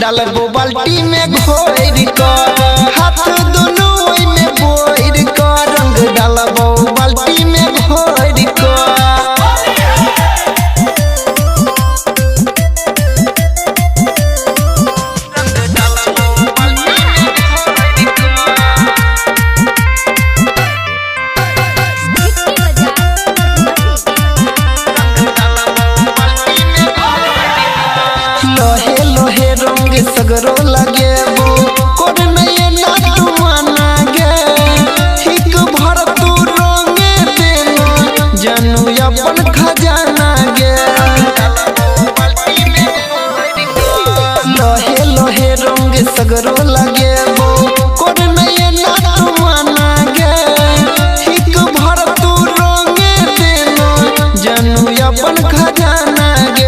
डालबो बाल्टी में घोर कर हाथ दोनों ओइ में बोर कर रंग डालबो बाल्टी में घोर कर लोहे लोहे रंग सगरो लगेबो कोड नहीं नाटू माना गे ठीक भर तू रंगे देनो जानू अपन खजाना गे लोहे लोहे रंग सगरो लगेबो कोड नहीं नाटू माना गे ठीक भर तू रंगे देनो जानू अपन खजाना गे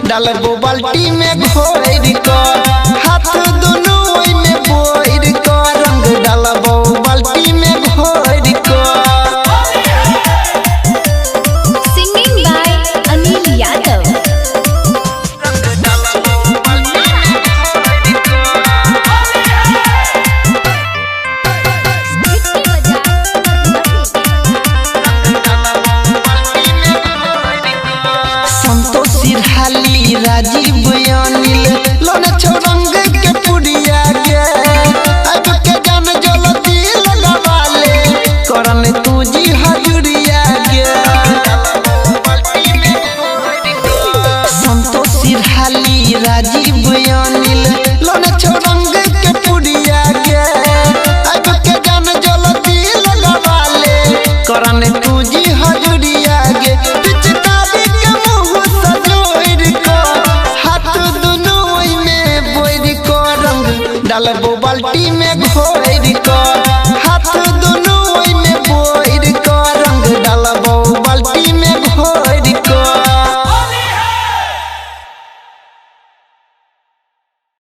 डालबो बाल्टी में घोर कर हाथ दोनों ओइ में बोर कर रंग डालबो बाल्टी में घोर कर। Singing by Anil Yadav. राजीव अनिल लोने छोरंग के पुड़िया गे अब के जान जलती लगावाले करन तुजी हजुरिया गे संतोषी हाली राजीव अनिल लोने छोरंग के पुड़िया गे अब के जान जलती लगावाले करन तुजी हजुरिया गे डालबो बाल्टी में घोर कर